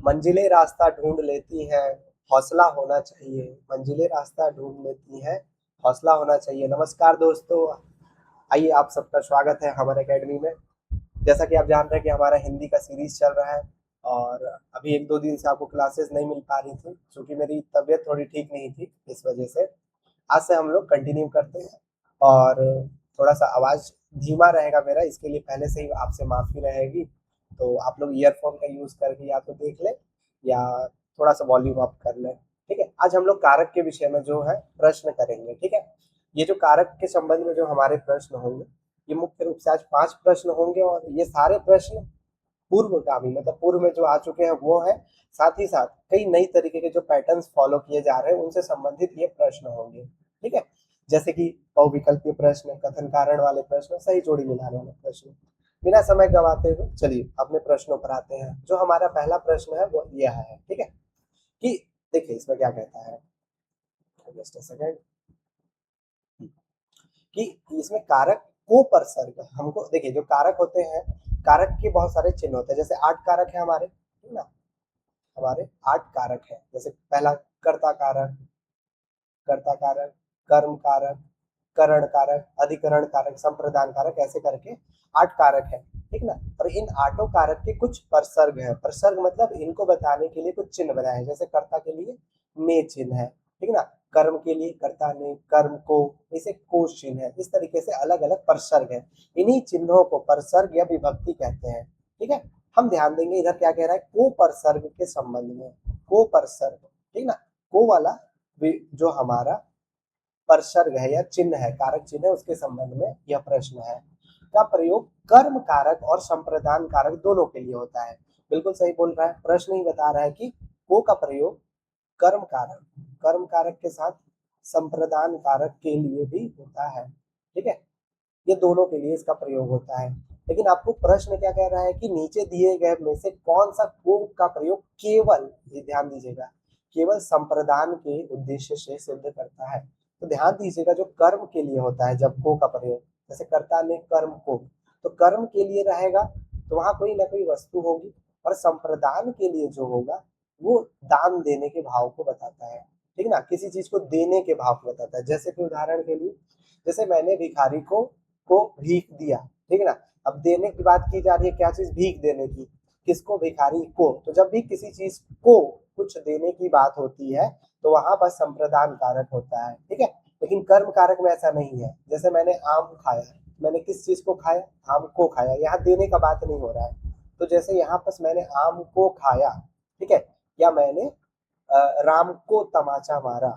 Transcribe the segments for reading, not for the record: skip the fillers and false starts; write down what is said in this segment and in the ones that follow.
मंजिलें रास्ता ढूंढ लेती हैं, हौसला होना चाहिए। मंजिलें रास्ता ढूंढ लेती हैं, हौसला होना चाहिए। नमस्कार दोस्तों, आइए आप सबका स्वागत है हमारे एकेडमी में। जैसा कि आप जान रहे हैं कि हमारा हिंदी का सीरीज चल रहा है और अभी 1-2 दिन से आपको क्लासेस नहीं मिल पा रही थी क्योंकि मेरी तबीयत थोड़ी ठीक नहीं थी, इस वजह से आज से हम लोग कंटिन्यू करते हैं। और थोड़ा सा आवाज़ धीमा रहेगा मेरा, इसके लिए पहले से ही आपसे माफ़ी रहेगी। तो आप लोग ईयरफोन का यूज़ करके या तो देख लें या थोड़ा सा वॉल्यूम अप कर लें। ठीक है, आज हम लोग कारक के विषय में जो है प्रश्न करेंगे। ठीक है, ये जो कारक के संबंध में जो हमारे प्रश्न होंगे, ये मुख्य रूप से आज 5 प्रश्न होंगे और ये सारे प्रश्न पूर्वगामी मतलब पूर्व में जो आ चुके हैं वो है। साथ ही साथ कई नई तरीके के जो पैटर्न्स फॉलो किए जा रहे हैं उनसे संबंधित ये प्रश्न होंगे। ठीक है, जैसे कि बहुविकल्पीय प्रश्न, कथन कारण वाले प्रश्न, सही जोड़ी मिलाने वाले प्रश्न। बिना समय गवाते हुए चलिए अपने प्रश्नों पर आते हैं। जो हमारा पहला प्रश्न है वो यह है, ठीक है, कि देखिए इसमें क्या कहता है, जस्ट अ सेकंड, कि इसमें कारक को परसर्ग हमको देखिए, जो कारक होते हैं, कारक के बहुत सारे चिन्ह होते हैं। जैसे 8 कारक है हमारे, ठीक ना, हमारे 8 कारक है। जैसे पहला कर्ता कारक, कर्ता कारक, कर्म कारक, करण कारक, अधिकरण कारक, संप्रदान कारक, ऐसे करके 8 कारक है, ठीक ना। और इन 8 कारक के कुछ परसर्ग है। परसर्ग मतलब इनको बताने के लिए कुछ चिन्ह बनाए हैं। जैसे कर्ता के लिए ने चिन्ह है, ठीक ना, कर्म के लिए कर्ता ने, कर्म को, इसे कोश चिन्ह है। इस तरीके से अलग अलग परसर्ग है। इन्हीं चिन्हों को परसर्ग या विभक्ति कहते हैं। ठीक है, हम ध्यान देंगे इधर क्या कह रहा है, को परसर्ग के संबंध में। को परसर्ग, ठीक ना, को वाला जो हमारा परसर्ग है या चिन्ह है, कारक चिन्ह है, उसके संबंध में यह प्रश्न है। का प्रयोग कर्म कारक और संप्रदान कारक दोनों के लिए होता है। बिल्कुल सही बोल रहा है, प्रश्न ही बता रहा है कि को का प्रयोग कर्म कारक, कर्म कारक के साथ संप्रदान कारक के लिए भी होता है। ठीक है, ये दोनों के लिए इसका प्रयोग होता है। लेकिन आपको प्रश्न क्या कह रहा है कि नीचे दिए गए में से कौन सा को का प्रयोग केवल, ये ध्यान दीजिएगा, केवल संप्रदान के उद्देश्य से सिद्ध करता है। तो ध्यान दीजिएगा, जो कर्म के लिए होता है जब को का प्रयोग, जैसे कर्ता ने कर्म को, तो कर्म के लिए रहेगा तो वहां कोई ना कोई वस्तु होगी। और संप्रदान के लिए जो होगा वो दान देने के भाव को बताता है। ठीक ना, किसी चीज को देने के भाव को बताता है। जैसे कि उदाहरण के लिए, जैसे मैंने भिखारी को भीख दिया, ठीक है ना। अब देने की बात की जा रही है, क्या चीज, भीख देने की। किसको, भिखारी को। तो जब भी किसी चीज को कुछ देने की बात होती है तो वहां पर संप्रदान कारक होता है। ठीक है, लेकिन कर्म कारक में ऐसा नहीं है। जैसे मैंने आम खाया, मैंने किस चीज को खाया, आम को खाया, यहाँ देने का बात नहीं हो रहा है। तो जैसे यहाँ पर मैंने आम को खाया, ठीक है, या मैंने राम को तमाचा मारा,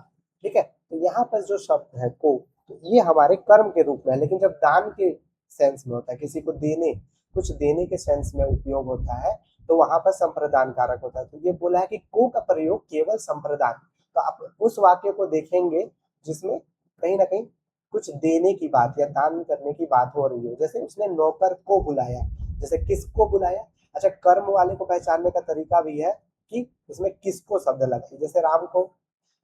ठीक है, तो यहाँ पर जो शब्द है को, तो ये हमारे कर्म के रूप में है। लेकिन जब दान के सेंस में होता है, किसी को देने, कुछ देने के सेंस में उपयोग होता है, तो वहां पर संप्रदान कारक होता है। तो ये बोला है कि को का प्रयोग केवल संप्रदान। तो आप उस वाक्य को देखेंगे जिसमें कहीं ना कहीं कुछ देने की बात या दान करने की बात हो रही हो। जैसे उसने नौकर को बुलाया, जैसे किसको बुलाया। अच्छा, कर्म वाले को पहचानने का तरीका भी है कि इसमें किसको शब्द लगा। जैसे राम को,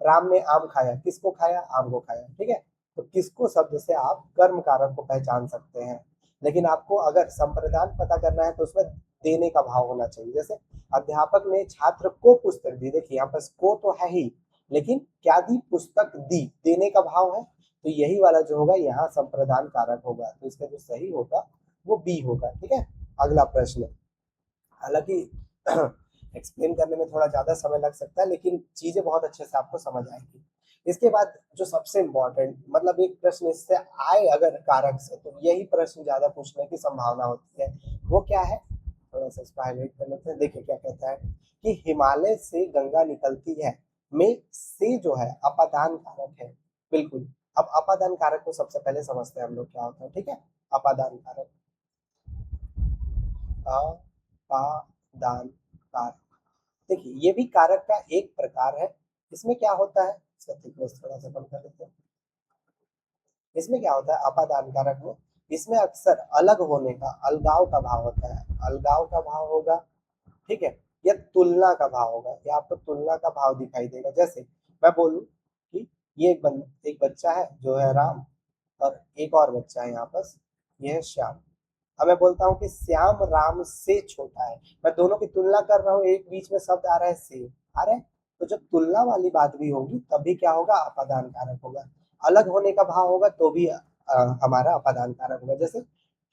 राम ने आम खाया, किसको खाया, आम को खाया। ठीक है, तो किसको शब्द से आप कर्म कारक को पहचान सकते हैं। लेकिन आपको अगर संप्रदान पता करना है तो उसमें देने का भाव होना चाहिए। जैसे अध्यापक ने छात्र को पुस्तक दी, देखिए यहाँ पर को तो है ही, लेकिन क्या दी, पुस्तक दी, देने का भाव है। तो यही वाला जो होगा यहाँ संप्रदान कारक होगा। तो इसका जो सही होगा वो बी होगा। ठीक है, अगला प्रश्न, हालांकि एक्सप्लेन करने में थोड़ा ज्यादा समय लग सकता है लेकिन चीजें बहुत अच्छे से आपको समझ आएगी। इसके बाद जो सबसे इम्पोर्टेंट, मतलब एक प्रश्न इससे आए अगर कारक से, तो यही प्रश्न ज्यादा पूछने की संभावना होती है। वो क्या है, थोड़ा सा इसको हाईलाइट कर लेते हैं। देखिए क्या कहता है कि हिमालय से गंगा निकलती है में से जो है अपादान कारक है। बिल्कुल, अब अपादान कारक को सबसे पहले समझते हैं हम लोग क्या होता है। ठीक है, अपादान कारक, अपादान कारक, देखिए ये भी कारक का एक प्रकार है। इसमें क्या होता है, इसका थिकनेस थोड़ा सा कम कर देते हैं। इसमें क्या होता है अपादान कारक में, इसमें अक्सर अलग होने का, अलगाव का भाव होता है। अलगाव का भाव होगा, ठीक है, या तुलना का भाव होगा, या आपको तुलना का भाव दिखाई देगा। जैसे मैं बोलूं कि ये एक बच्चा है जो है राम, और एक और बच्चा है यहाँ पर, यह है श्याम। अब मैं बोलता हूँ कि श्याम राम से छोटा है, मैं दोनों की तुलना कर रहा हूँ, एक बीच में शब्द आ रहा है से, आ रहा है। तो जब तुलना वाली बात भी होगी तभी क्या होगा, अपादान कारक होगा। अलग होने का भाव होगा तो भी हमारा अपादान कारक होगा। जैसे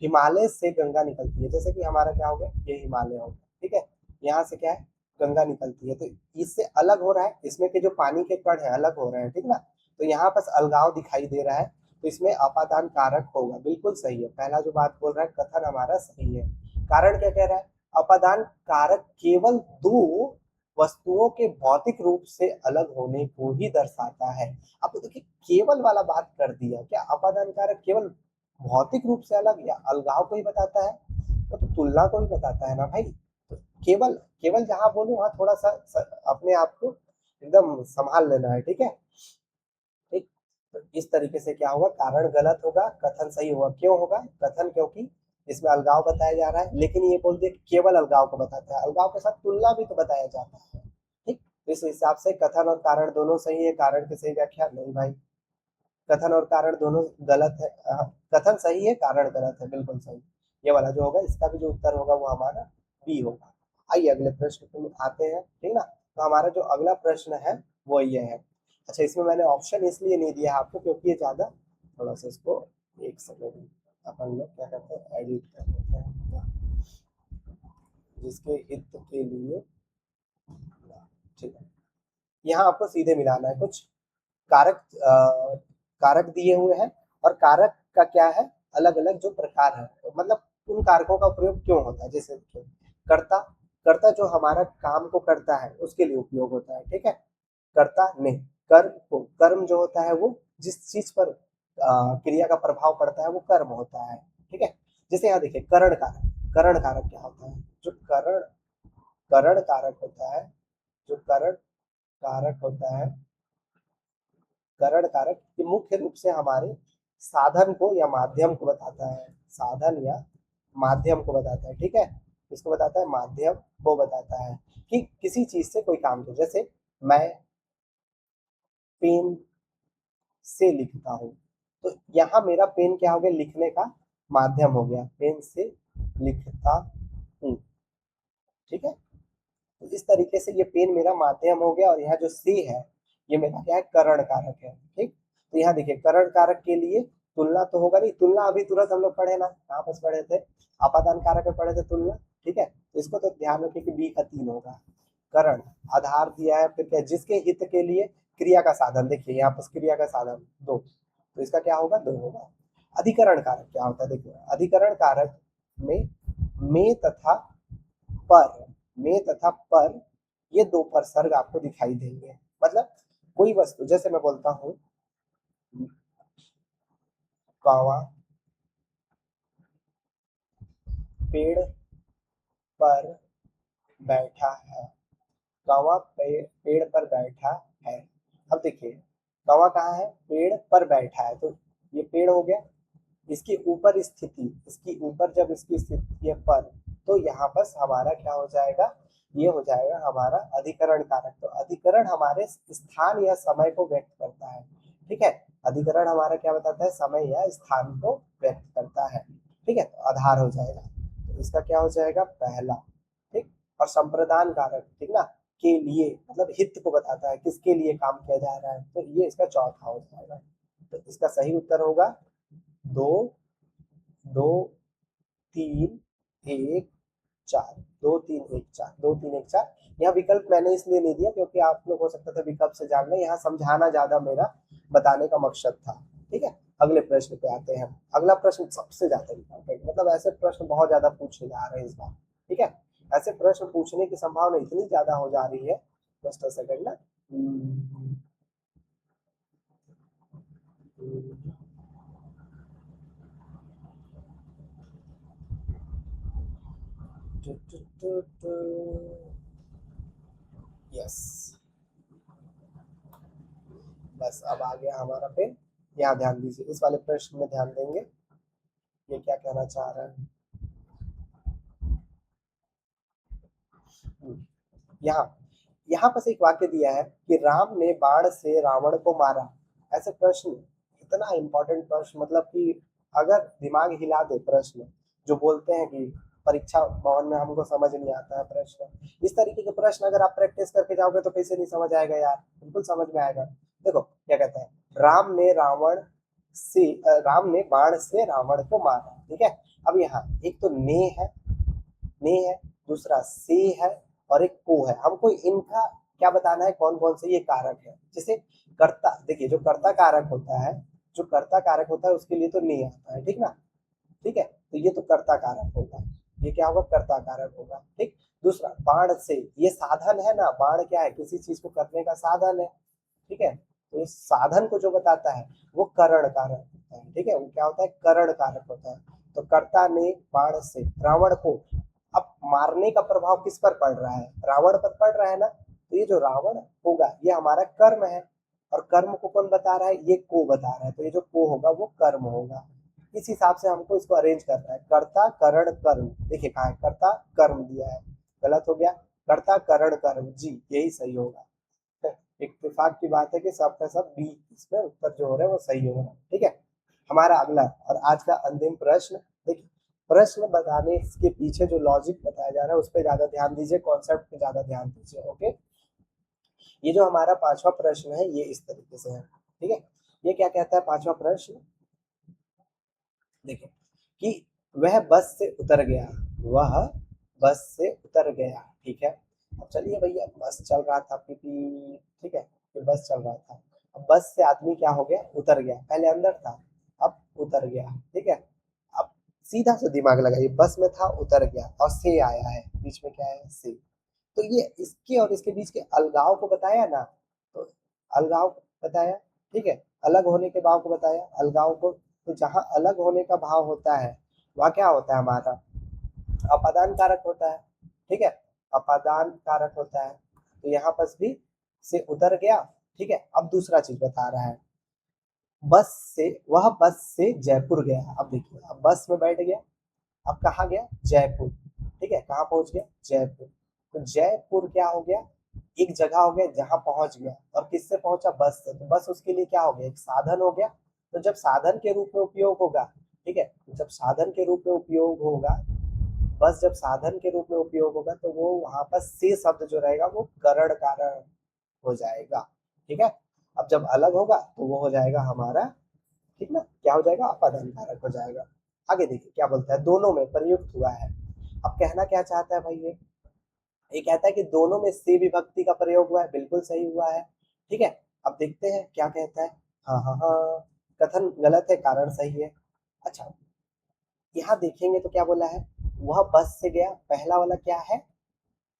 हिमालय से गंगा निकलती है, जैसे कि हमारा क्या हो गया, ये हिमालय हो गया, ठीक है। यहाँ से क्या है, गंगा निकलती है, तो इससे अलग हो रहा है, इसमें के जो पानी के कण है अलग हो रहे हैं, ठीक ना। तो यहाँ बस अलगाव दिखाई दे रहा है, तो इसमें अपादान कारक होगा, बिल्कुल सही है। पहला जो बात बोल रहा है कथन हमारा सही है। कारण क्या कह रहा है, अपादान कारक केवल दो वस्तुओं के भौतिक रूप से अलग होने को ही दर्शाता है। अब तो देखिए केवल वाला बात कर दिया, क्या अपादान कारक केवल भौतिक रूप से अलग या अलगाव को ही बताता है, तो तुलना को ही बताता है ना भाई। तो केवल केवल जहां बोलूं वहां थोड़ा सा अपने आप को एकदम संभाल लेना है, ठीक है। ठीक, तो इस तरीके से क्या होगा, कारण गलत होगा, कथन सही होगा। क्यों होगा कथन, क्योंकि इसमें अलगाव बताया जा रहा है, लेकिन ये बोल दिया केवल अलगाव को बताता है, अलगाव के साथ तुलना भी तो बताया जाता है। ठीक, तो इस हिसाब से कथन और कारण दोनों सही है, कारण की सही व्याख्या नहीं भाई, कथन और कारण दोनों गलत है। कथन सही है, कारण गलत है, बिल्कुल सही। ये वाला जो होगा इसका भी जो उत्तर होगा वो हमारा बी होगा। आइए अगले प्रश्न पे आते हैं, ठीक ना। तो हमारा जो अगला प्रश्न है वो ये है। अच्छा, इसमें मैंने ऑप्शन इसलिए नहीं दिया आपको क्योंकि ये ज्यादा, थोड़ा सा इसको एक सेकेंड अपन लोग क्या करते हैं, एडिट कर देते हैं जिसके हित के लिए, ठीक है। यहाँ आपको सीधे मिलाना है, कुछ कारक कारक दिए हुए हैं, और कारक का क्या है, अलग अलग जो प्रकार है, मतलब उन कारकों का प्रयोग क्यों होता है। जैसे कर्ता, कर्ता जो हमारा काम को करता है उसके लिए उपयोग होता है, ठीक है। कर्ता नहीं, कर्म को, कर्म जो होता है वो जिस चीज पर क्रिया का प्रभाव पड़ता है वो कर्म होता है, ठीक है। जैसे यहाँ देखिए करण कारक, करण कारक क्या होता है, जो करण करण कारक होता है, जो करण कारक होता है, करण कारक ये मुख्य रूप से हमारे साधन को या माध्यम को बताता है, साधन या माध्यम को बताता है, ठीक है। इसको बताता है, माध्यम को बताता है कि किसी चीज से कोई काम को, जैसे मैं पेन से लिखता हूँ, तो यहाँ मेरा पेन क्या हो गया, लिखने का माध्यम हो गया, पेन से लिखता हूँ, ठीक है। तो इस तरीके से ये पेन मेरा माध्यम हो गया, और यहाँ जो से है ये मेरा क्या है, करण कारक है, ठीक। तो यहाँ देखिए करण कारक के लिए तुलना तो होगा नहीं, तुलना अभी तुरंत हम लोग पढ़े ना, कहाँ पर पढ़े थे, अपादान कारक में पढ़े थे तुलना, ठीक है। तो इसको तो ध्यान रखिए कि बी का 3 होगा। करण आधार दिया है, फिर क्या, जिसके हित के लिए क्रिया का साधन, देखिए यहाँ पर क्रिया का साधन 2, तो इसका क्या होगा, 2 होगा। अधिकरण कारक क्या होता है, देखिए अधिकरण कारक में तथा पर, में तथा पर, ये 2 परसर्ग आपको दिखाई देंगे। मतलब कोई वस्तु, जैसे मैं बोलता हूँ कौवा पेड़ पर बैठा है, कौवा पेड़ पर बैठा है। अब देखिए कौवा कहाँ है, पेड़ पर बैठा है, तो ये पेड़ हो गया, इसकी ऊपर स्थिति, इसकी ऊपर जब इसकी स्थिति है पर, तो यहाँ पर हमारा क्या हो जाएगा, ये हो जाएगा हमारा अधिकरण कारक। तो अधिकरण हमारे स्थान या समय को व्यक्त करता है, ठीक है। अधिकरण हमारा क्या बताता है, समय या स्थान को व्यक्त करता है, ठीक है। तो आधार हो जाएगा, तो इसका क्या हो जाएगा, पहला, ठीक। और संप्रदान कारक, ठीक ना, के लिए मतलब हित को बताता है, किसके लिए काम किया जा रहा है, तो ये इसका चौथा हो जाएगा। तो इसका सही उत्तर होगा 2 2 3 1 4, 2 3 1 4, 2 3 1 4। यहाँ विकल्प मैंने इसलिए नहीं दिया क्योंकि आप लोग हो सकता था विकल्प से जान लें, यहाँ समझाना ज्यादा मेरा बताने का मकसद था, ठीक है। अगले प्रश्न पे आते हैं। अगला प्रश्न सबसे ज्यादा इंपॉर्टेंट, मतलब ऐसे प्रश्न बहुत ज्यादा पूछे जा रहे हैं इस बार, ठीक है। ऐसे प्रश्न पूछने की संभावना इतनी ज्यादा हो जा रही है, जस्ट अ सेकंड ना। यस, बस अब आ गया हमारा पेन। यहाँ ध्यान दीजिए, इस वाले प्रश्न में ध्यान देंगे, ये क्या कहना चाह रहा है। यहाँ यहाँ बस एक वाक्य दिया है कि राम ने बाण से रावण को मारा। ऐसे प्रश्न, इतना इंपॉर्टेंट प्रश्न, मतलब कि अगर दिमाग हिला दे प्रश्न, जो बोलते हैं कि परीक्षा भवन में हमको समझ नहीं आता है प्रश्न, इस तरीके के प्रश्न अगर आप प्रैक्टिस करके जाओगे तो कैसे नहीं समझ आएगा यार, बिल्कुल समझ में आएगा। देखो क्या कहता है, राम ने बाण से रावण को मारा, ठीक है। अब यहाँ एक तो ने है, दूसरा से है और एक को है। हमको इनका क्या बताना है, कौन कौन से ये कारक है। जैसे कर्ता, देखिए जो कर्ता कारक होता है, जो कर्ता कारक होता है उसके लिए तो ने आता है, ठीक ना, ठीक है। तो ये तो कर्ता कारक होगा, ये क्या होगा, कर्ता कारक होगा, ठीक। दूसरा बाण से, ये साधन है ना, बाण क्या है, किसी चीज को करने का साधन है, ठीक है। तो इस साधन को जो बताता है वो करण कारक होता है, ठीक है, वो क्या होता है, करण कारक होता है। तो कर्ता ने बाण से रावण को, अब मारने का प्रभाव किस पर पड़ रहा है, रावण पर पड़ रहा है ना, तो ये जो रावण होगा ये हमारा कर्म है, और कर्म को कौन बता रहा है, ये को बता रहा है, तो ये जो को होगा वो कर्म होगा। इस हिसाब से हमको इसको अरेंज करना है, कर्ता करण कर्म, देखिए कहा है कर्ता कर्म दिया है, गलत हो गया, कर्ता करण कर्म, जी यही सही होगा। इत्तेफाक की बात है कि सबका सब बी, इसमें उत्तर जो हो रहा है वो सही होगा, ठीक है। हमारा अगला और आज का अंतिम प्रश्न, देखिए प्रश्न बताने के पीछे जो लॉजिक बताया जा रहा है उस पर ज्यादा ध्यान दीजिए, कॉन्सेप्ट पे ज्यादा ध्यान दीजिए, ओके। ये जो हमारा पांचवा प्रश्न है ये इस तरीके से है, ठीक है। ये क्या कहता है पांचवा प्रश्न, देखिए कि वह बस से उतर गया, वह बस से उतर गया, ठीक है। अब चलिए भैया, बस चल रहा था पीपी, ठीक है, ये बस चल रहा था, अब बस से आदमी क्या हो गया, उतर गया, पहले अंदर था अब उतर गया, ठीक है। अब सीधा से दिमाग लगाइए, बस में था उतर गया और से आया है, बीच में क्या है, से, तो ये इसके और इसके बीच के अलगाव को बताया ना, तो अलगाव बताया, ठीक है, अलग होने के भाव को बताया, अलगाव को। तो जहां अलग होने का भाव होता है वहां क्या होता है हमारा, अपादान कारक होता है, ठीक है, अपादान कारक होता है। तो यहाँ पर भी से उतर गया, ठीक है। अब दूसरा चीज बता रहा है, वह बस से जयपुर गया, अब देखिए अब बस में बैठ गया, अब कहाँ गया, जयपुर, ठीक है, कहाँ पहुंच गया, जयपुर। तो जयपुर क्या हो गया, एक जगह हो गया जहां पहुंच गया, और किससे पहुंचा, बस से, तो बस उसके लिए क्या हो गया, एक साधन हो गया। तो जब साधन के रूप में उपयोग होगा, ठीक है, जब साधन के रूप में उपयोग होगा, बस जब साधन के रूप में उपयोग होगा तो वो वहां पर से शब्द जो रहेगा वो करण कारण हो जाएगा, ठीक है। अब जब अलग होगा तो वो हो जाएगा हमारा, ठीक ना, क्या हो जाएगा, अपादान कारक हो जाएगा। आगे देखिए क्या बोलता है, दोनों में प्रयुक्त हुआ है। अब कहना क्या चाहता है भाई, ये कहता है कि दोनों में से विभक्ति का प्रयोग हुआ है, बिल्कुल सही हुआ है, ठीक है। अब देखते हैं क्या कहता है, हाँ हाँ हाँ, कथन गलत है, कारण सही है। अच्छा, यहाँ देखेंगे तो क्या बोला है, वह बस से गया, पहला वाला क्या है,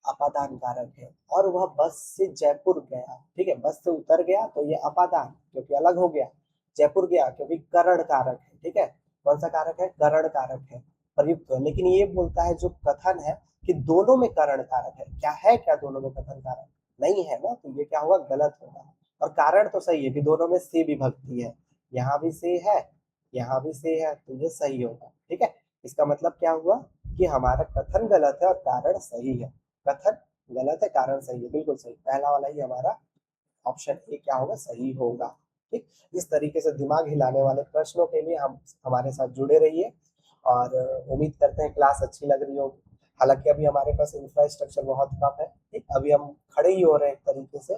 अपादान कारक है, और वह बस से जयपुर गया, ठीक है, बस से उतर गया तो ये अपादान क्योंकि अलग हो गया, जयपुर गया क्योंकि करण कारक है, ठीक है, कौन सा कारक है, करण कारक है, प्रयुक्त है। लेकिन ये बोलता है जो कथन है कि दोनों में करण कारक है क्या दोनों में कथन कारक नहीं है ना, तो ये क्या होगा, गलत होगा। और कारण तो सही है कि दोनों में से विभक्ति है, यहाँ भी से है, यहाँ भी से है, तो ये सही होगा, ठीक है। इसका मतलब क्या हुआ कि हमारा कथन गलत है और कारण सही है, कथन गलत है, कारण सही है, बिल्कुल सही, पहला वाला ही हमारा ऑप्शन ए क्या होगा, सही होगा, ठीक। इस तरीके से दिमाग हिलाने वाले प्रश्नों के लिए हम हमारे साथ जुड़े रहिए, और उम्मीद करते हैं क्लास अच्छी लग रही होगी। हालांकि अभी हमारे पास इंफ्रास्ट्रक्चर बहुत कम है, ठीक, अभी हम खड़े ही हो रहे हैं एक तरीके से,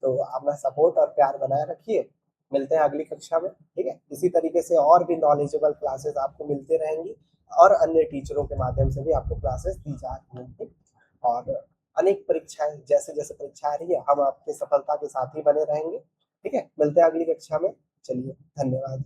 तो अपना सपोर्ट और प्यार बनाए रखिए। मिलते हैं अगली कक्षा में, ठीक है। इसी तरीके से और भी नॉलेजेबल क्लासेस आपको मिलते रहेंगी, और अन्य टीचरों के माध्यम से भी आपको क्लासेस दी जा रही हैं, ठीक। और अनेक परीक्षाएं, जैसे जैसे परीक्षा आ रही है हम आपके सफलता के साथ ही बने रहेंगे, ठीक है। मिलते हैं अगली कक्षा में, चलिए धन्यवाद।